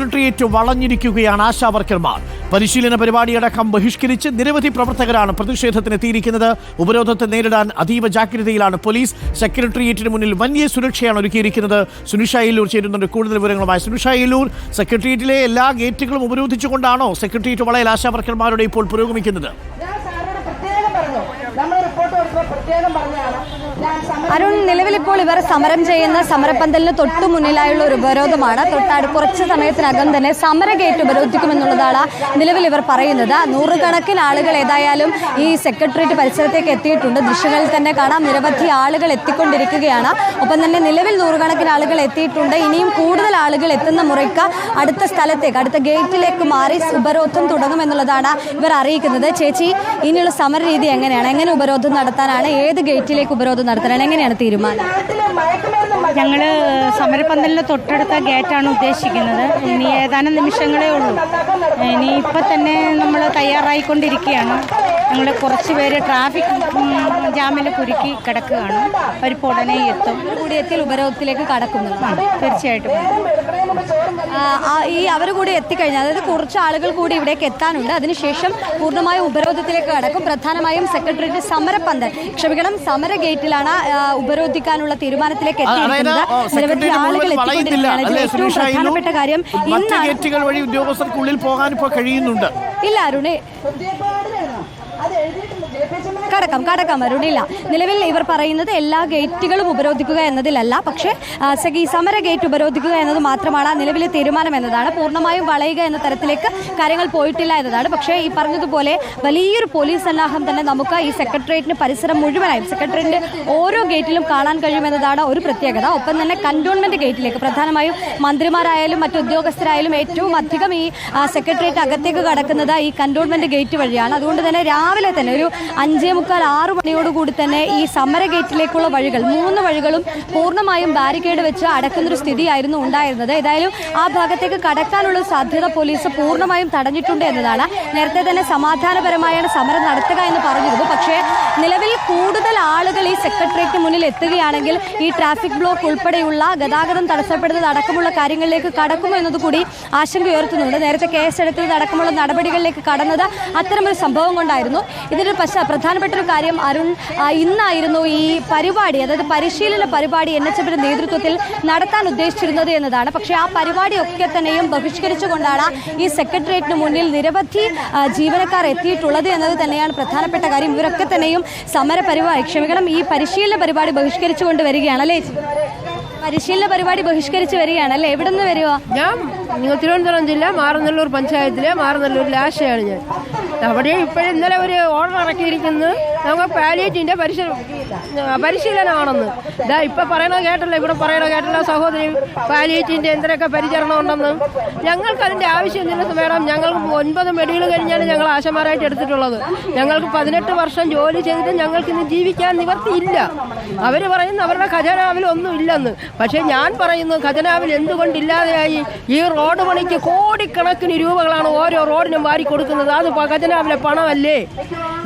Secretariat വളഞ്ഞിരിക്കുകയാണ് ആശാവർക്കർമാർ. പരിശീലന പരിപാടിയടക്കം ബഹിഷ്കരിച്ച് നിരവധി പ്രവർത്തകരാണ് പ്രതിഷേധത്തിനെത്തിയിരിക്കുന്നത്. ഉപരോധത്തെ നേരിടാൻ അതീവ ജാഗ്രതയിലാണ് പോലീസ്. സെക്രട്ടേറിയറ്റിന് മുന്നിൽ വലിയ സുരക്ഷയാണ് ഒരുക്കിയിരിക്കുന്നത്. സുനിഷ അയ്യല്ലൂർ ചേരുന്നുണ്ട് കൂടുതൽ വിവരങ്ങളുമായി. സുനിഷ അയ്യല്ലൂർ, സെക്രട്ടേറിയറ്റിലെ എല്ലാ ഗേറ്റുകളും ഉപരോധിച്ചുകൊണ്ടാണോ സെക്രട്ടേറിയറ്റ് വളയൽ ആശാവർക്കർമാരുടെ ഇപ്പോൾ പുരോഗമിക്കുന്നത്? അരുൺ, നിലവിൽ ഇപ്പോൾ ഇവർ സമരം ചെയ്യുന്ന സമരപ്പന്തലിന് തൊട്ടു മുന്നിലായുള്ള ഒരു ഉപരോധമാണ്. കുറച്ച് സമയത്തിനകം തന്നെ സമര ഗേറ്റ് ഉപരോധിക്കുമെന്നുള്ളതാണ് നിലവിൽ ഇവർ പറയുന്നത്. നൂറുകണക്കിന് ആളുകൾ ഏതായാലും ഈ സെക്രട്ടേറിയറ്റ് പരിസരത്തേക്ക് എത്തിയിട്ടുണ്ട്. ദൃശ്യങ്ങളിൽ തന്നെ കാണാം, നിരവധി ആളുകൾ എത്തിക്കൊണ്ടിരിക്കുകയാണ്. ഒപ്പം തന്നെ നിലവിൽ നൂറുകണക്കിന് ആളുകൾ എത്തിയിട്ടുണ്ട്. ഇനിയും കൂടുതൽ ആളുകൾ എത്തുന്ന മുറയ്ക്ക് അടുത്ത സ്ഥലത്തേക്ക്, അടുത്ത ഗേറ്റിലേക്ക് മാറി ഉപരോധം തുടങ്ങുമെന്നുള്ളതാണ് ഇവർ അറിയിക്കുന്നത്. ചേച്ചി, ഇനിയുള്ള സമര രീതി എങ്ങനെയാണ്? എങ്ങനെ ഉപരോധം നടത്താനാണ്? ഏത് ഗേറ്റിലേക്ക് ഉപരോധം നടത്താനാണ്? എങ്ങനെയാണ് തീരുമാനം? ഞങ്ങൾ സമരപ്പന്തലിന് തൊട്ടടുത്ത ഗേറ്റാണ് ഉദ്ദേശിക്കുന്നത്. ഇനി ഏതാനും നിമിഷങ്ങളേ ഉള്ളൂ. ഇനി ഇപ്പം തന്നെ നമ്മൾ തയ്യാറായിക്കൊണ്ടിരിക്കുകയാണ്. ഞങ്ങൾ കുറച്ച് പേര് ട്രാഫിക് ജാമിൽ കുരുക്കി കിടക്കുകയാണ്. അവരിപ്പോൾ ഉടനെ എത്തും. കൂടി എത്തിയാൽ ഉപരോധത്തിലേക്ക് കടക്കുന്നതാണ്. തീർച്ചയായിട്ടും ഈ അവർ കൂടി എത്തിക്കഴിഞ്ഞാൽ, അതായത് കുറച്ച് ആളുകൾ കൂടി ഇവിടേക്ക് എത്താനുണ്ട്. അതിനുശേഷം പൂർണ്ണമായും ഉപരോധത്തിലേക്ക് കടക്കും. പ്രധാനമായും സെക്രട്ടേറിയറ്റ് സമര ഗേറ്റിലാണ് ഉപരോധിക്കാനുള്ള തീരുമാനത്തിലേക്ക് എത്തിയിരിക്കുന്നത്. നിരവധി ആളുകൾ എത്തിക്കൊണ്ടിരിക്കുകയാണ്. ഏറ്റവും പ്രധാനപ്പെട്ട കാര്യം, ഗേറ്റുകൾ വഴി ഉദ്യോഗസ്ഥർക്കുള്ളിൽ പോകാൻ ഇപ്പോൾ കഴിയുന്നുണ്ട്. ഇല്ല അരുണേ, കടക്കാം അരുണില്ല. നിലവിൽ ഇവർ പറയുന്നത് എല്ലാ ഗേറ്റുകളും ഉപരോധിക്കുക എന്നതിലല്ല, പക്ഷേ ഈ സമര ഗേറ്റ് ഉപരോധിക്കുക എന്നത് മാത്രമാണ് നിലവിലെ തീരുമാനം എന്നതാണ്. പൂർണ്ണമായും വളയുക എന്ന തരത്തിലേക്ക് കാര്യങ്ങൾ പോയിട്ടില്ല എന്നതാണ്. പക്ഷേ ഈ പറഞ്ഞതുപോലെ വലിയൊരു പോലീസ് സന്നാഹം തന്നെ നമുക്ക് ഈ സെക്രട്ടേറിയറ്റിന് പരിസരം മുഴുവനായും, സെക്രട്ടേറിയറ്റിന്റെ ഓരോ ഗേറ്റിലും കാണാൻ കഴിയുമെന്നതാണ് ഒരു പ്രത്യേകത. ഒപ്പം തന്നെ കന്റോൺമെന്റ് ഗേറ്റിലേക്ക് പ്രധാനമായും മന്ത്രിമാരായാലും മറ്റു ഉദ്യോഗസ്ഥരായാലും ഏറ്റവും അധികം ഈ സെക്രട്ടേറിയറ്റ് അകത്തേക്ക് കടക്കുന്നത് ഈ കന്റോൺമെന്റ് ഗേറ്റ് വഴിയാണ്. അതുകൊണ്ട് തന്നെ രാവിലെ തന്നെ ഒരു 5:45-6 മണിയോടുകൂടി തന്നെ ഈ സമര ഗേറ്റിലേക്കുള്ള വഴികൾ, 3 വഴികളും പൂർണ്ണമായും ബാരിക്കേഡ് വെച്ച് അടക്കുന്നൊരു സ്ഥിതിയായിരുന്നു ഉണ്ടായിരുന്നത്. ഏതായാലും ആ ഭാഗത്തേക്ക് കടക്കാനുള്ള സാധ്യത പോലീസ് പൂർണ്ണമായും തടഞ്ഞിട്ടുണ്ട് എന്നതാണ്. നേരത്തെ തന്നെ സമാധാനപരമായാണ് സമരം നടത്തുക എന്ന് പറഞ്ഞിരുന്നു. പക്ഷേ നിലവിൽ കൂടുതൽ ആളുകൾ ഈ സെക്രട്ടേറിയറ്റിന് മുന്നിൽ എത്തുകയാണെങ്കിൽ ഈ ട്രാഫിക് ബ്ലോക്ക് ഉൾപ്പെടെയുള്ള ഗതാഗതം തടസ്സപ്പെടുന്നത് അടക്കമുള്ള കാര്യങ്ങളിലേക്ക് കടക്കുമോ എന്നതുകൂടി ആശങ്ക ഉയർത്തുന്നുണ്ട്. നേരത്തെ കേസെടുത്തത് അടക്കമുള്ള നടപടികളിലേക്ക് കടന്നത് അത്തരമൊരു സംഭവം കൊണ്ടായിരുന്നു. ഇതിന്റെ പ്രധാനപ്പെട്ട ഒരു കാര്യം അരുൺ, ഇന്നായിരുന്നു ഈ പരിപാടി, അതായത് പരിശീലന പരിപാടി NHFന്റെ നേതൃത്വത്തിൽ നടത്താൻ ഉദ്ദേശിച്ചിരുന്നത് എന്നതാണ്. പക്ഷേ ആ പരിപാടിയൊക്കെ തന്നെയും ബഹിഷ്കരിച്ചുകൊണ്ടാണ് ഈ സെക്രട്ടേറിയറ്റിന് മുന്നിൽ നിരവധി ജീവനക്കാർ എത്തിയിട്ടുള്ളത് എന്നത് തന്നെയാണ് പ്രധാനപ്പെട്ട കാര്യം. ഇവരൊക്കെ തന്നെയും ഈ പരിശീലന പരിപാടി ബഹിഷ്കരിച്ചുകൊണ്ട് വരികയാണല്ലേ? പരിശീലന പരിപാടി ബഹിഷ്കരിച്ച് വരികയാണല്ലേ? എവിടെ നിന്ന് വരുക? ഞാൻ തിരുവനന്തപുരം ജില്ല മാറനല്ലൂർ പഞ്ചായത്തിലെ മാറനല്ലൂരിലെ ആശയാണ് ഞാൻ. അവിടെ ഇപ്പോഴും ഇന്നലെ ഒരു ഓർഡർ ഇറക്കിയിരിക്കുന്നത് നമുക്ക് പാലിയേറ്റീവിൻ്റെ പരിശീലനമാണെന്ന്. ഇതാ ഇപ്പം ഇവിടെ പറയണ കേട്ടല്ലോ സഹോദരി, പാലിയേറ്റീവിൻ്റെ എന്തൊക്കെ പരിചരണം ഉണ്ടെന്ന്. ഞങ്ങൾക്ക് അതിൻ്റെ ആവശ്യമില്ല മേഡം. ഞങ്ങൾക്ക് 9 മെഡിക്കൽ കഴിഞ്ഞാണ് ഞങ്ങൾ ആശമാരായിട്ട് എടുത്തിട്ടുള്ളത്. ഞങ്ങൾക്ക് 18 വർഷം ജോലി ചെയ്തിട്ട് ഞങ്ങൾക്ക് ഇന്ന് ജീവിക്കാൻ നിവർത്തിയില്ല. അവർ പറയുന്നു അവരുടെ ഖജനാവിൽ ഒന്നും ഇല്ലെന്ന്. പക്ഷേ ഞാൻ പറയുന്നു ഖജനാവിൽ എന്തുകൊണ്ടില്ലാതെയായി? ഈ റോഡ് പണിക്ക് കോടിക്കണക്കിന് രൂപകളാണ് ഓരോ റോഡിനും വാരി കൊടുക്കുന്നത്. അത് ഖജനാവിലെ പണമല്ലേ?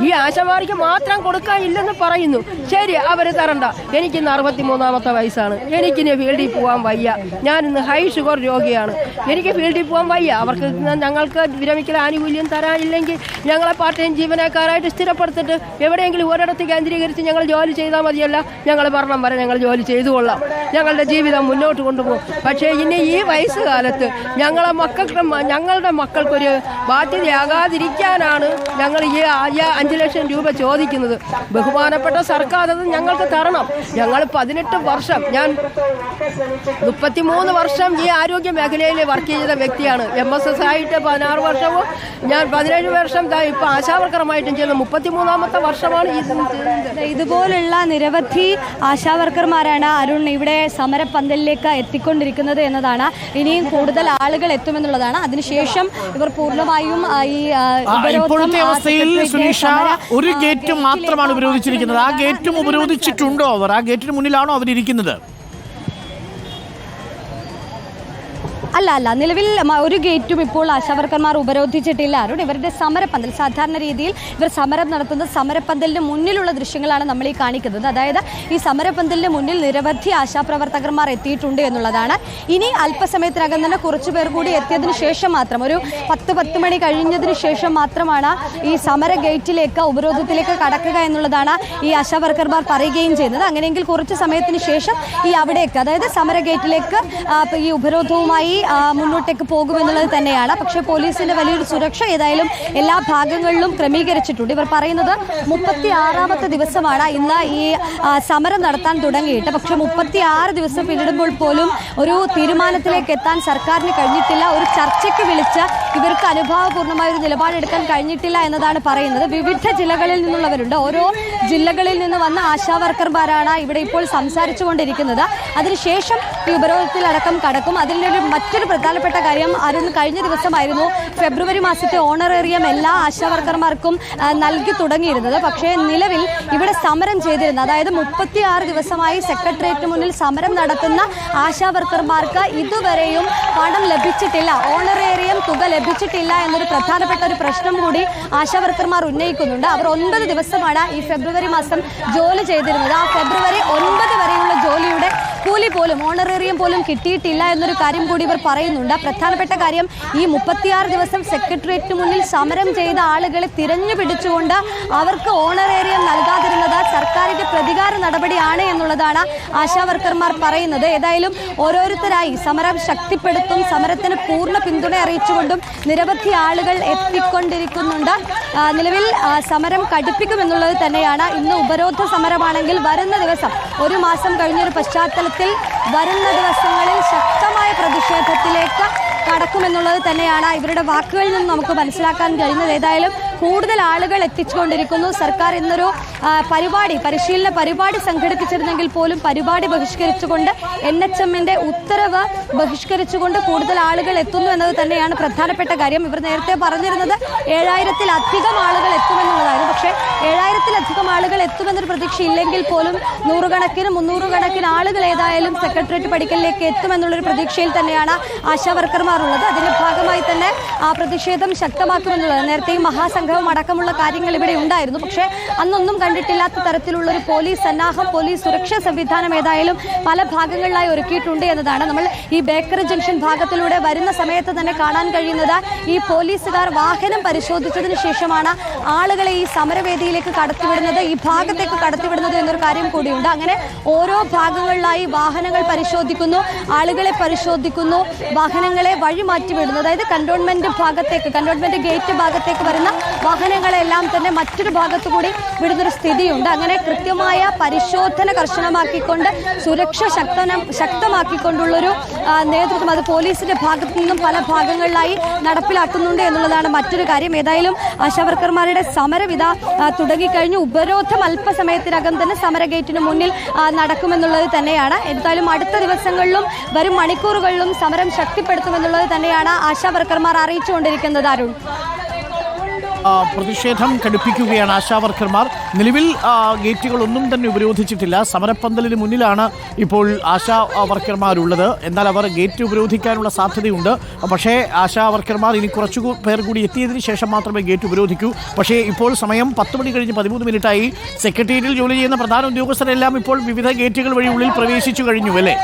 ഈ ആശമാർക്ക് മാത്രം കൊടുക്കാനില്ലെന്ന് പറയുന്നു. ശരി, അവർ തരണ്ട. എനിക്കിന്ന് 63-ാമത്തെ വയസ്സാണ്. എനിക്കിനി ഫീൽഡിൽ പോകാൻ വയ്യ. ഞാനിന്ന് ഹൈ ഷുഗർ രോഗിയാണ്. എനിക്ക് ഫീൽഡിൽ പോകാൻ വയ്യ. അവർക്ക് ഞങ്ങൾക്ക് വിരമിക്കൽ ആനുകൂല്യം തരാനില്ലെങ്കിൽ ഞങ്ങളെ പാർട്ട് ടൈം ജീവനക്കാരായിട്ട് സ്ഥിരപ്പെടുത്തിട്ട് എവിടെയെങ്കിലും ഒരിടത്ത് കേന്ദ്രീകരിച്ച് ഞങ്ങൾ ജോലി ചെയ്താൽ മതിയല്ല. ഞങ്ങൾ ഭരണം വരെ ഞങ്ങൾ ജോലി ചെയ്തു കൊള്ളാം. ഞങ്ങളുടെ ജീവിതം മുന്നോട്ട് കൊണ്ടുപോകും. പക്ഷേ ഇനി ഈ വയസ്സുകാലത്ത് ഞങ്ങളുടെ മക്കൾക്കൊരു ബാധ്യതയാകാതിരിക്കാനാണ് ഞങ്ങൾ ഈ 5 ലക്ഷം രൂപ ചോദിക്കുന്നത്. ബഹുമാനപ്പെട്ട സർക്കാർ അത് ഞങ്ങൾക്ക് തരണം. ഞങ്ങൾ 18 വർഷം, ഞാൻ 33 വർഷം ഈ ആരോഗ്യ മേഖലയിൽ വർക്ക് ചെയ്ത വ്യക്തിയാണ്. MSS ആയിട്ട് 16 വർഷവും ഞാൻ 17 വർഷം ഇപ്പം ആശാവർക്കറുമായിട്ടും ചെയ്യുന്നത്. 33-ാമത്തെ വർഷമാണ് ഇതുപോലുള്ള നിരവധി ആശാവർക്കർമാരാണ് അരുൺ ഇവിടെ സമരപ്പന്തലിലേക്ക് എത്തിക്കൊണ്ടിരിക്കുന്നത് എന്നതാണ്. ഇനിയും കൂടുതൽ ആളുകൾ എത്തുമെന്നുള്ളതാണ്. അതിനുശേഷം ഇവർ പൂർണ്ണമായും ഈ ഇപ്പോഴത്തെ അവസ്ഥയിൽ സുനിഷ ഒരു ഗേറ്റ് മാത്രമാണ് ഉപരോധിച്ചിരിക്കുന്നത്. ആ ഗേറ്റും ഉപരോധിച്ചിട്ടുണ്ടോ അവർ? ആ ഗേറ്റിന് മുന്നിലാണോ അവരിയ്ക്കുന്നത്? അല്ല നിലവിൽ ഒരു ഗേറ്റും ഇപ്പോൾ ആശാവർക്കർമാർ ഉപരോധിച്ചിട്ടില്ല അരുൺ. ഇവരുടെ സമരപ്പന്തൽ സാധാരണ രീതിയിൽ ഇവർ സമരം നടത്തുന്ന സമരപ്പന്തലിന് മുന്നിലുള്ള ദൃശ്യങ്ങളാണ് നമ്മൾ ഈ കാണിക്കുന്നത്. അതായത് ഈ സമരപ്പന്തലിന് മുന്നിൽ നിരവധി ആശാപ്രവർത്തകന്മാർ എത്തിയിട്ടുണ്ട് എന്നുള്ളതാണ്. ഇനി അല്പസമയത്തിനകം തന്നെ കുറച്ചു പേർ കൂടി എത്തിയതിനു ശേഷം മാത്രം ഒരു 10 മണി കഴിഞ്ഞതിന് ശേഷം മാത്രമാണ് ഈ സമര ഗേറ്റിലേക്ക് ഉപരോധത്തിലേക്ക് കടക്കുക എന്നുള്ളതാണ് ഈ ആശാവർക്കർമാർ പറയുകയും ചെയ്യുന്നത്. അങ്ങനെയെങ്കിൽ കുറച്ച് സമയത്തിന് ശേഷം ഈ അവിടേക്ക് അതായത് സമര ഗേറ്റിലേക്ക് ഈ ഉപരോധവുമായി മുന്നോട്ടേക്ക് പോകുമെന്നുള്ളത് തന്നെയാണ്. പക്ഷേ പോലീസിന്റെ വലിയൊരു സുരക്ഷ ഏതായാലും എല്ലാ ഭാഗങ്ങളിലും ക്രമീകരിച്ചിട്ടുണ്ട്. ഇവർ പറയുന്നത് 36ാമത്തെ ദിവസമാണ് ഇന്ന് ഈ സമരം നടത്താൻ തുടങ്ങിയിട്ട്. പക്ഷേ 36 ദിവസം പിന്നിടുമ്പോൾ പോലും ഒരു തീരുമാനത്തിലേക്ക് എത്താൻ സർക്കാരിന് കഴിഞ്ഞിട്ടില്ല. ഒരു ചർച്ചയ്ക്ക് വിളിച്ച് ഇവർക്ക് അനുഭാവപൂർണ്ണമായ ഒരു നിലപാടെടുക്കാൻ കഴിഞ്ഞിട്ടില്ല എന്നതാണ് പറയുന്നത്. വിവിധ ജില്ലകളിൽ നിന്നുള്ളവരുണ്ട്. ഓരോ ജില്ലകളിൽ നിന്ന് വന്ന ആശാവർക്കർമാരാണ് ഇവിടെ ഇപ്പോൾ സംസാരിച്ചുകൊണ്ടിരിക്കുന്നത്. അതിനുശേഷം ഈ ഉപരോധത്തിലടക്കം കടക്കും. അതിലൊരു മറ്റൊരു പ്രധാനപ്പെട്ട കാര്യം അരുൺ, കഴിഞ്ഞ ദിവസമായിരുന്നു ഫെബ്രുവരി മാസത്തെ ഓണറേറിയം എല്ലാ ആശാവർക്കർമാർക്കും നൽകി തുടങ്ങിയിരുന്നത്. പക്ഷേ നിലവിൽ ഇവിടെ സമരം ചെയ്തിരുന്ന അതായത് 36 ദിവസമായി സെക്രട്ടേറിയറ്റിന് മുന്നിൽ സമരം നടത്തുന്ന ആശാവർക്കർമാർക്ക് ഇതുവരെയും പണം ലഭിച്ചിട്ടില്ല, ഓണറേറിയം തുക ലഭിച്ചിട്ടില്ല എന്നൊരു പ്രധാനപ്പെട്ട ഒരു പ്രശ്നം കൂടി ആശാവർക്കർമാർ ഉന്നയിക്കുന്നുണ്ട്. അവർ 9 ദിവസമാണ് ഈ ഫെബ്രുവരി മാസം ജോലി ചെയ്തിരുന്നത്. ആ ഫെബ്രുവരി 9 വരെയുള്ള ജോലിയുടെ കൂലി പോലും ഓണറേറിയം പോലും കിട്ടിയിട്ടില്ല എന്നൊരു കാര്യം കൂടി ഇവർ പറയുന്നുണ്ട്. പ്രധാനപ്പെട്ട കാര്യം ഈ 36 ദിവസം സെക്രട്ടേറിയറ്റിന് മുന്നിൽ സമരം ചെയ്ത ആളുകളെ തിരഞ്ഞു പിടിച്ചുകൊണ്ട് അവർക്ക് ഓണറേറിയം നൽകാതിരുന്നത് സർക്കാരിന്റെ പ്രതികാര നടപടിയാണ് എന്നുള്ളതാണ് ആശാവർക്കർമാർ പറയുന്നത്. ഏതായാലും ഓരോരുത്തരായി സമരം ശക്തിപ്പെടുത്തും, സമരത്തിന് പൂർണ്ണ പിന്തുണ അറിയിച്ചുകൊണ്ടും നിരവധി ആളുകൾ എത്തിക്കൊണ്ടിരിക്കുന്നുണ്ട്. നിലവിൽ സമരം കടുപ്പിക്കുമെന്നുള്ളത് തന്നെയാണ്. ഇന്ന് ഉപരോധ സമരമാണെങ്കിൽ വരുന്ന ദിവസം ഒരു മാസം കഴിഞ്ഞൊരു പശ്ചാത്തലത്തിൽ വരുന്ന ദിവസങ്ങളിൽ ശക്തമായ പ്രതിഷേധത്തിലേക്ക് കടക്കുമെന്നുള്ളത് തന്നെയാണ് ഇവരുടെ വാക്കുകളിൽ നിന്ന് നമുക്ക് മനസ്സിലാക്കാൻ കഴിയുന്നത്. ഏതായാലും കൂടുതൽ ആളുകൾ എത്തിച്ചുകൊണ്ടിരിക്കുന്നു. സർക്കാർ ഇന്നൊരു പരിശീലന പരിപാടി സംഘടിപ്പിച്ചിരുന്നെങ്കിൽ പോലും പരിപാടി ബഹിഷ്കരിച്ചുകൊണ്ട് NHMന്റെ ഉത്തരവ് ബഹിഷ്കരിച്ചുകൊണ്ട് കൂടുതൽ ആളുകൾ എത്തുന്നു എന്നത് തന്നെയാണ് പ്രധാനപ്പെട്ട കാര്യം. ഇവർ നേരത്തെ പറഞ്ഞിരുന്നത് 7000-ലധികം ആളുകൾ എത്തുമെന്നുള്ളതായിരുന്നു. പക്ഷേ 7000-ലധികം ആളുകൾ എത്തുമെന്നൊരു പ്രതീക്ഷ ഇല്ലെങ്കിൽ പോലും 100 കണക്കിന് 300 കണക്കിന് ആളുകൾ ഏതായാലും സെക്രട്ടേറിയറ്റ് പടിക്കലിലേക്ക് എത്തുമെന്നുള്ളൊരു പ്രതീക്ഷയിൽ തന്നെയാണ് ആശാവർക്കർമാർ ഉള്ളത്. അതിന്റെ ഭാഗമായി തന്നെ ആ പ്രതിഷേധം ശക്തമാക്കുമെന്നുള്ളത് നേരത്തെ ഈ മഹാസംഘവും അടക്കമുള്ള കാര്യങ്ങൾ ഇവിടെ ഉണ്ടായിരുന്നു. പക്ഷേ അന്നൊന്നും കണ്ടിട്ടില്ലാത്ത തരത്തിലുള്ള ഒരു പോലീസ് സന്നാഹം, പോലീസ് സുരക്ഷാ സംവിധാനം ഏതായാലും പല ഭാഗങ്ങളിലായി ഒരുക്കിയിട്ടുണ്ട് എന്നതാണ്. നമ്മൾ ഈ ബേക്കറി ജംഗ്ഷൻ ഭാഗത്തിലൂടെ വരുന്ന സമയത്ത് തന്നെ കാണാൻ കഴിയുന്നത് ഈ പോലീസുകാർ വാഹനം പരിശോധിച്ചതിന് ശേഷമാണ് ആളുകളെ ഈ സമരവേദിയിലേക്ക് കടത്തിവിടുന്നത്, ഈ ഭാഗത്തേക്ക് കടത്തിവിടുന്നത് എന്നൊരു കാര്യം കൂടിയുണ്ട്. അങ്ങനെ ഓരോ ഭാഗങ്ങളിലായി വാഹനങ്ങൾ പരിശോധിക്കുന്നു, ആളുകളെ പരിശോധിക്കുന്നു, വാഹനങ്ങളെ വഴി മാറ്റിവിടുന്നു. അതായത് കന്റോൺമെന്റ് ഗേറ്റ് ഭാഗത്തേക്ക് വരുന്ന വാഹനങ്ങളെല്ലാം തന്നെ മറ്റൊരു ഭാഗത്തു കൂടി വിടുന്നൊരു സ്ഥിതിയുണ്ട്. അങ്ങനെ കൃത്യമായ പരിശോധന കർശനമാക്കിക്കൊണ്ട് സുരക്ഷ ശക്തമാക്കിക്കൊണ്ടുള്ളൊരു നേതൃത്വം അത് പോലീസിന്റെ ഭാഗത്തു നിന്നും പല ഭാഗങ്ങളിലായി നടപ്പിലാക്കുന്നുണ്ട് എന്നുള്ളതാണ് മറ്റൊരു കാര്യം. ഏതായാലും ആശാവർക്കർമാരുടെ സമരവിധ തുടങ്ങിക്കഴിഞ്ഞു. ഉപരോധം അല്പസമയത്തിനകം തന്നെ സമര ഗേറ്റിന് മുന്നിൽ നടക്കുമെന്നുള്ളത് തന്നെയാണ്. എന്തായാലും അടുത്ത ദിവസങ്ങളിലും വരും മണിക്കൂറുകളിലും സമരം ശക്തിപ്പെടുത്തുമെന്നുള്ളത് തന്നെയാണ് ആശാവർക്കർമാർ അറിയിച്ചുകൊണ്ടിരിക്കുന്നത്. അരുൺ, പ്രതിഷേധം കടുപ്പിക്കുകയാണ് ആശാവർക്കർമാർ. നിലവിൽ ഗേറ്റുകളൊന്നും തന്നെ ഉപരോധിച്ചിട്ടില്ല. സമരപ്പന്തലിന് മുന്നിലാണ് ഇപ്പോൾ ആശാവർക്കർമാരുള്ളത്. എന്നാൽ അവർ ഗേറ്റ് ഉപരോധിക്കാനുള്ള സാധ്യതയുണ്ട്. പക്ഷേ ആശാവർക്കർമാർ ഇനി കുറച്ചു പേർ കൂടി എത്തിയതിനു ശേഷം മാത്രമേ ഗേറ്റ് ഉപരോധിക്കൂ. പക്ഷേ ഇപ്പോൾ സമയം 10 മണി കഴിഞ്ഞ് 13 മിനിറ്റായി. സെക്രട്ടേറിയറ്റിൽ ജോലി ചെയ്യുന്ന പ്രധാന ഉദ്യോഗസ്ഥരെല്ലാം ഇപ്പോൾ വിവിധ ഗേറ്റുകൾ വഴി ഉള്ളിൽ പ്രവേശിച്ചു കഴിഞ്ഞു അല്ലേ?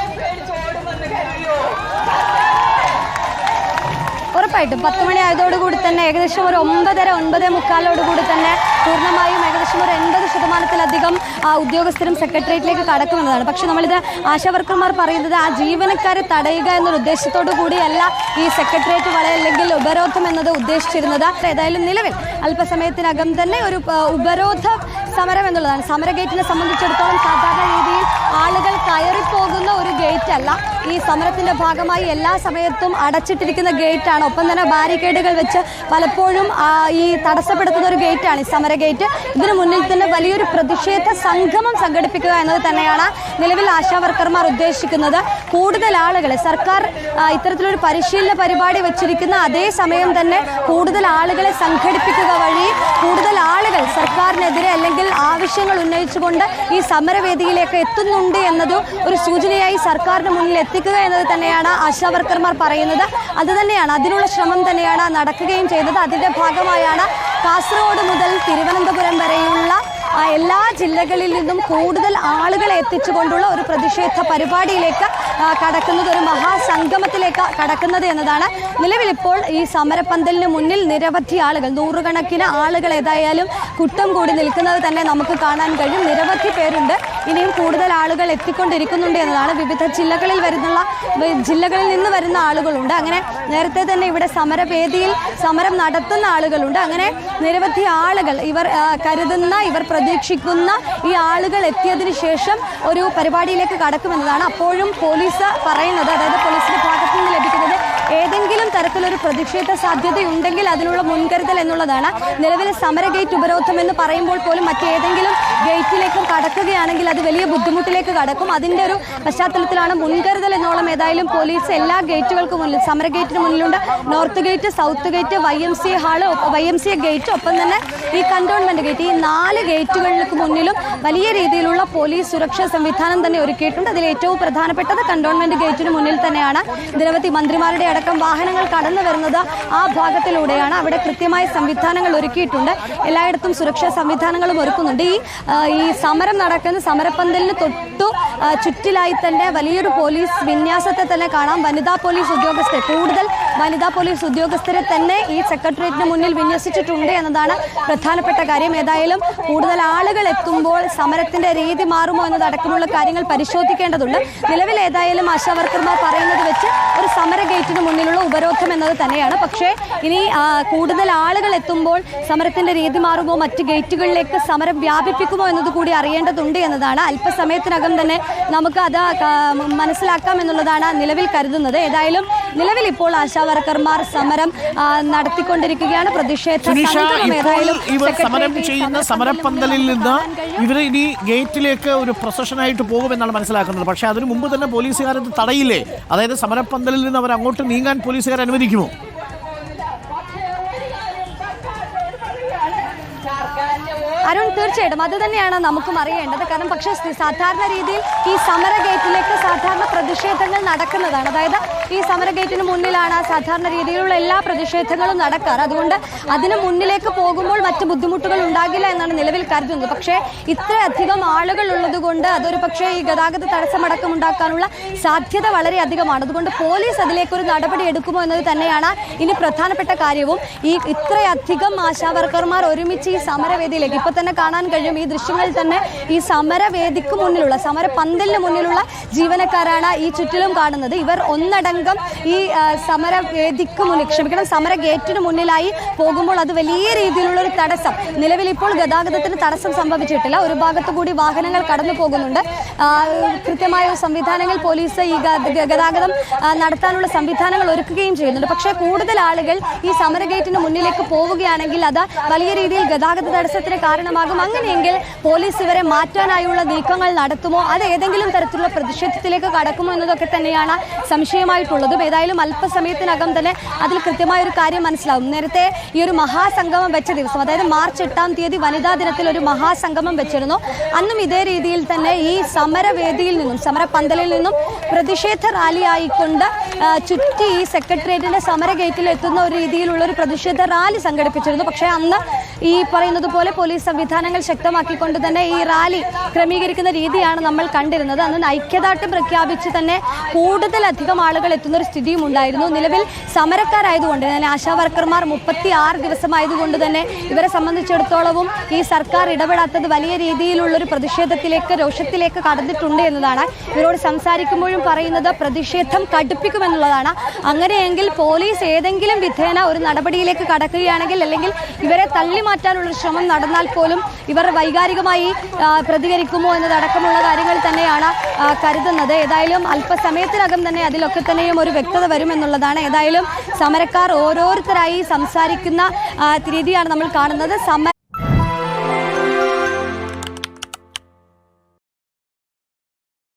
ഉറപ്പായിട്ടും 10 മണി ആയതോടുകൂടി തന്നെ ഏകദേശം ഒരു 9:45 തന്നെ പൂർണ്ണമായും ഏകദേശം ഒരു 80% ഉദ്യോഗസ്ഥരും സെക്രട്ടേറിയറ്റിലേക്ക് കടക്കുമെന്നതാണ്. പക്ഷെ നമ്മളിത് ആശാവർക്കർമാർ പറയുന്നത് ആ ജീവനക്കാരെ തടയുക എന്നൊരു ഉദ്ദേശത്തോടു കൂടിയല്ല ഈ സെക്രട്ടേറിയറ്റ് വള അല്ലെങ്കിൽ ഉപരോധം എന്നത് ഉദ്ദേശിച്ചിരുന്നത്. ഏതായാലും നിലവിൽ അല്പസമയത്തിനകം തന്നെ ഒരു ഉപരോധ സമരം എന്നുള്ളതാണ്. സമര ഗേറ്റിനെ സംബന്ധിച്ചിടത്തോളം സാധാരണ രീതിയിൽ ആളുകൾ കയറിപ്പോകുന്ന ഒരു ഗേറ്റ് അല്ല. ഈ സമരത്തിന്റെ ഭാഗമായി എല്ലാ സമയത്തും അടച്ചിട്ടിരിക്കുന്ന ഗേറ്റാണ്. ഒപ്പം തന്നെ ബാരിക്കേഡുകൾ വെച്ച് പലപ്പോഴും ഈ തടസ്സപ്പെടുത്തുന്ന ഒരു ഗേറ്റാണ് ഈ സമര ഗേറ്റ്. ഇതിനു മുന്നിൽ തന്നെ വലിയൊരു പ്രതിഷേധ സംഗമം സംഘടിപ്പിക്കുക എന്നത് തന്നെയാണ് നിലവിൽ ആശാവർക്കർമാർ ഉദ്ദേശിക്കുന്നത്. കൂടുതൽ ആളുകളെ സർക്കാർ ഇത്തരത്തിലൊരു പരിശീലന പരിപാടി വെച്ചിരിക്കുന്ന അതേ സമയം തന്നെ കൂടുതൽ ആളുകളെ സംഘടിപ്പിക്കുക വഴി കൂടുതൽ ആളുകൾ സർക്കാരിനെതിരെ അല്ലെങ്കിൽ ആവശ്യങ്ങൾ ഉന്നയിച്ചുകൊണ്ട് ഈ സമരവേദിയിലേക്ക് എത്തുന്നു നടക്കുന്നുണ്ട് എന്നത് ഒരു സൂചനയായി സർക്കാരിന് മുന്നിൽ എത്തിക്കുക എന്നത് തന്നെയാണ് ആശാവർക്കർമാർ പറയുന്നത്. അതുതന്നെയാണ്, അതിനുള്ള ശ്രമം തന്നെയാണ് നടക്കുകയും ചെയ്തത്. അതിൻ്റെ ഭാഗമായാണ് കാസർഗോഡ് മുതൽ തിരുവനന്തപുരം വരെയുള്ള എല്ലാ ജില്ലകളിൽ നിന്നും കൂടുതൽ ആളുകളെ എത്തിച്ചുകൊണ്ടുള്ള ഒരു പ്രതിഷേധ പരിപാടിയിലേക്ക് കടക്കുന്നത്, ഒരു മഹാസംഗമത്തിലേക്ക് കടക്കുന്നത് എന്നതാണ്. നിലവിലിപ്പോൾ ഈ സമരപ്പന്തലിന് മുന്നിൽ നിരവധി ആളുകൾ, നൂറുകണക്കിന് ആളുകൾ ഏതായാലും കൂട്ടം കൂടി നിൽക്കുന്നത് തന്നെ നമുക്ക് കാണാൻ കഴിയും. നിരവധി പേരുണ്ട്, ഇനിയും കൂടുതൽ ആളുകൾ എത്തിക്കൊണ്ടിരിക്കുന്നുണ്ട് എന്നതാണ്. വിവിധ ജില്ലകളിൽ നിന്ന് വരുന്ന ആളുകളുണ്ട്. അങ്ങനെ നേരത്തെ തന്നെ ഇവിടെ സമരവേദിയിൽ സമരം നടത്തുന്ന ആളുകളുണ്ട്. അങ്ങനെ നിരവധി ആളുകൾ, ഇവർ കരുതുന്ന, ഇവർ പ്രതീക്ഷിക്കുന്ന ഈ ആളുകൾ എത്തിയതിനു ശേഷം ഒരു പരിപാടിയിലേക്ക് കടക്കുമെന്നതാണ് അപ്പോഴും പോലീസ് പറയുന്നത്. അതായത് പോലീസിന്റെ ഭാഗത്തു നിന്ന് ലഭിക്കുന്നത് ഏതെങ്കിലും തരത്തിലൊരു പ്രതിഷേധ സാധ്യതയുണ്ടെങ്കിൽ അതിനുള്ള മുൻകരുതൽ എന്നുള്ളതാണ്. നിലവിൽ സമര ഗേറ്റ് ഉപരോധം എന്ന് പറയുമ്പോൾ പോലും മറ്റേതെങ്കിലും ഗേറ്റിലേക്കും കടക്കുകയാണെങ്കിൽ അത് വലിയ ബുദ്ധിമുട്ടിലേക്ക് കടക്കും. അതിൻ്റെ ഒരു പശ്ചാത്തലത്തിലാണ് മുൻകരുതൽ എന്നോളം ഏതായാലും പോലീസ് എല്ലാ ഗേറ്റുകൾക്കും മുന്നിൽ, സമര ഗേറ്റിന് മുന്നിലുണ്ട് north gate, south gate, YMCA hall, YMCA gate, ഒപ്പം തന്നെ ഈ കന്റോൺമെന്റ് ഗേറ്റ്, ഈ 4 ഗേറ്റുകൾക്ക് മുന്നിലും വലിയ രീതിയിലുള്ള പോലീസ് സുരക്ഷാ സംവിധാനം തന്നെ ഒരുക്കിയിട്ടുണ്ട്. അതിൽ ഏറ്റവും പ്രധാനപ്പെട്ടത് കന്റോൺമെന്റ് ഗേറ്റിന് മുന്നിൽ തന്നെയാണ്. നിരവധി മന്ത്രിമാരുടെ അടക്കം വാഹനങ്ങൾ കടന്നു വരുന്നത് ആ ഭാഗത്തിലൂടെയാണ്. അവിടെ കൃത്യമായ സംവിധാനങ്ങൾ ഒരുക്കിയിട്ടുണ്ട്. എല്ലായിടത്തും സുരക്ഷാ സംവിധാനങ്ങളും ഒരുക്കുന്നുണ്ട്. ഈ സമരം നടക്കുന്ന സമരപ്പന്തലിന് തൊട്ടു ചുറ്റിലായി തന്നെ വലിയൊരു പോലീസ് വിന്യാസത്തെ തന്നെ കാണാം. വനിതാ പോലീസ് ഉദ്യോഗസ്ഥരെ, കൂടുതൽ വനിതാ പോലീസ് ഉദ്യോഗസ്ഥരെ തന്നെ ഈ സെക്രട്ടേറിയറ്റിന് മുന്നിൽ വിന്യസിച്ചിട്ടുണ്ട് എന്നതാണ് പ്രധാനപ്പെട്ട കാര്യം. ഏതായാലും കൂടുതൽ ആളുകൾ എത്തുമ്പോൾ സമരത്തിന്റെ രീതി മാറുമോ എന്നതടക്കമുള്ള കാര്യങ്ങൾ പരിശോധിക്കേണ്ടതുണ്ട്. നിലവിൽ ഏതായാലും ആശാവർക്കർമാർ പറയുന്നത് വെച്ച് ഒരു സമര ഗേറ്റിന് മുന്നിലുള്ള ഉപരോധം എന്നത് തന്നെയാണ്. പക്ഷേ ഇനി കൂടുതൽ ആളുകൾ എത്തുമ്പോൾ സമരത്തിന്റെ രീതി മാറുമോ, മറ്റ് ഗേറ്റുകളിലേക്ക് സമരം വ്യാപിപ്പിക്കുമോ എന്നത് കൂടി അറിയേണ്ടതുണ്ട് എന്നതാണ്. അല്പസമയത്തിനകം തന്നെ നമുക്ക് അത് മനസ്സിലാക്കാം എന്നുള്ളതാണ് നിലവിൽ കരുതുന്നത്. ഏതായാലും നിലവിൽ ഇപ്പോൾ ആശാവർക്കർമാർ സമരം നടത്തിക്കൊണ്ടിരിക്കുകയാണ്. പ്രതിഷേധം സമരം ചെയ്യുന്ന സമരപ്പന്തലിൽ നിന്ന് ഇവർ ഇനി ഗേറ്റിലേക്ക് ഒരു പ്രൊസഷനായിട്ട് പോകുമെന്നാണ് മനസ്സിലാക്കുന്നത്. പക്ഷേ അതിനു മുമ്പ് തന്നെ പോലീസുകാരത് തടയില്ലേ? അതായത് സമരപ്പന്തലിൽ നിന്ന് അവർ അങ്ങോട്ട് നീങ്ങാൻ പോലീസുകാർ അനുവദിക്കുമോ? അരുൺ, തീർച്ചയായിട്ടും അത് തന്നെയാണ് നമുക്കും അറിയേണ്ടത്. കാരണം പക്ഷേ സാധാരണ രീതിയിൽ ഈ സമര ഗേറ്റിലേക്ക് സാധാരണ പ്രതിഷേധങ്ങൾ നടക്കുന്നതാണ്. അതായത് ഈ സമര ഗേറ്റിന് മുന്നിലാണ് സാധാരണ രീതിയിലുള്ള എല്ലാ പ്രതിഷേധങ്ങളും നടക്കാറ്. അതുകൊണ്ട് അതിന് മുന്നിലേക്ക് പോകുമ്പോൾ മറ്റ് ബുദ്ധിമുട്ടുകൾ ഉണ്ടാകില്ല എന്നാണ് നിലവിൽ കരുതുന്നത്. പക്ഷേ ഇത്രയധികം ആളുകൾ ഉള്ളത് കൊണ്ട് അതൊരു പക്ഷേ ഈ ഗതാഗത തടസ്സമടക്കം ഉണ്ടാക്കാനുള്ള സാധ്യത വളരെ അധികമാണ്. അതുകൊണ്ട് പോലീസ് അതിലേക്കൊരു നടപടി എടുക്കുമോ എന്നത് തന്നെയാണ് ഇനി പ്രധാനപ്പെട്ട കാര്യവും. ഈ ഇത്രയധികം ആശാവർക്കർമാർ ഒരുമിച്ച് ഈ സമരവേദിയിലേക്ക് ഇപ്പൊ തന്നെ കാണാൻ കഴിയും. ഈ ദൃശ്യങ്ങളിൽ തന്നെ ഈ സമരവേദിക്ക് മുന്നിലുള്ള, സമരപന്തലിന് മുന്നിലുള്ള ജീവനക്കാരാണ് ഈ ചുറ്റിലും കാണുന്നത്. ഇവർ ഒന്നടങ്കം ഈ സമരവേദിക്ക് മുന്നിൽ, സമര ഗേറ്റിന് മുന്നിലായി പോകുമ്പോൾ അത് വലിയ രീതിയിലുള്ള ഒരു തടസ്സം. നിലവിൽ ഇപ്പോൾ ഗതാഗതത്തിന് തടസ്സം സംഭവിച്ചിട്ടില്ല. ഒരു ഭാഗത്തു കൂടി വാഹനങ്ങൾ കടന്നു പോകുന്നുണ്ട്. കൃത്യമായ സംവിധാനങ്ങൾ പോലീസ് ഈ ഗതാഗതം നടത്താനുള്ള സംവിധാനങ്ങൾ ഒരുക്കുകയും ചെയ്യുന്നുണ്ട്. പക്ഷേ കൂടുതൽ ആളുകൾ ഈ സമര ഗേറ്റിന് മുന്നിലേക്ക് പോവുകയാണെങ്കിൽ അത് വലിയ രീതിയിൽ ഗതാഗത തടസ്സത്തിന് കാരണമാകും. അങ്ങനെയെങ്കിൽ പോലീസ് ഇവരെ മാറ്റാനായുള്ള നീക്കങ്ങൾ നടത്തുമോ, അത് ഏതെങ്കിലും തരത്തിലുള്ള പ്രതിഷേധത്തിലേക്ക് കടക്കുമോ എന്നതൊക്കെ തന്നെയാണ് സംശയമായിട്ടുള്ളതും. ഏതായാലും അല്പസമയത്തിനകം തന്നെ അതിൽ കൃത്യമായ ഒരു കാര്യം മനസ്സിലാവും. നേരത്തെ ഈ ഒരു മഹാസംഗമം വെച്ച ദിവസം, അതായത് മാർച്ച് 8-ാം തീയതി വനിതാ ദിനത്തിൽ ഒരു മഹാസംഗമം വെച്ചിരുന്നു. അന്നും ഇതേ രീതിയിൽ തന്നെ ഈ സമരവേദിയിൽ നിന്നും, സമരപന്തലിൽ നിന്നും പ്രതിഷേധ റാലി ആയിക്കൊണ്ട് ചുറ്റി ഈ സെക്രട്ടേറിയറ്റിന്റെ സമര ഗേറ്റിൽ എത്തുന്ന ഒരു രീതിയിലുള്ള ഒരു പ്രതിഷേധ റാലി സംഘടിപ്പിച്ചിരുന്നു. പക്ഷേ അന്ന് ഈ പറയുന്നത് പോലെ പോലീസ് സംവിധാനങ്ങൾ ശക്തമാക്കിക്കൊണ്ട് തന്നെ ഈ റാലി ക്രമീകരിക്കുന്ന രീതിയാണ് നമ്മൾ കണ്ടിരുന്നത്. അന്ന് ഐക്യദാർഢ്യം പ്രഖ്യാപിച്ച് തന്നെ കൂടുതലധികം ആളുകൾ എത്തുന്ന ഒരു സ്ഥിതിയും ഉണ്ടായിരുന്നു. നിലവിൽ സമരക്കാരായതുകൊണ്ട് തന്നെ ആശാവർക്കർമാർ 36 ദിവസമായതുകൊണ്ട് തന്നെ ഇവരെ സംബന്ധിച്ചിടത്തോളവും ഈ സർക്കാർ ഇടപെടാത്തത് വലിയ രീതിയിലുള്ളൊരു പ്രതിഷേധത്തിലേക്ക്, രോഷത്തിലേക്ക് കടന്നിട്ടുണ്ട് എന്നതാണ്. ഇവരോട് സംസാരിക്കുമ്പോഴും പറയുന്നത് പ്രതിഷേധം കടുപ്പിക്കുമെന്നുള്ളതാണ്. അങ്ങനെയെങ്കിൽ പോലീസ് ഏതെങ്കിലും വിധേന ഒരു നടപടിയിലേക്ക് കടക്കുകയാണെങ്കിൽ, അല്ലെങ്കിൽ ഇവരെ തള്ളിമാറ്റാനുള്ള ശ്രമം നടന്നാൽ പോലും ഇവർ വൈകാരികമായി പ്രതികരിക്കുമോ എന്നതടക്കമുള്ള കാര്യങ്ങൾ തന്നെയാണ് കരുതുന്നത്. ഏതായാലും അല്പസമയത്തിനകം തന്നെ അതിലൊക്കെ തന്നെയും ഒരു വ്യക്തത വരുമെന്നുള്ളതാണ്. ഏതായാലും സമരക്കാർ ഓരോരുത്തരായി സംസാരിക്കുന്ന രീതിയാണ് നമ്മൾ കാണുന്നത്.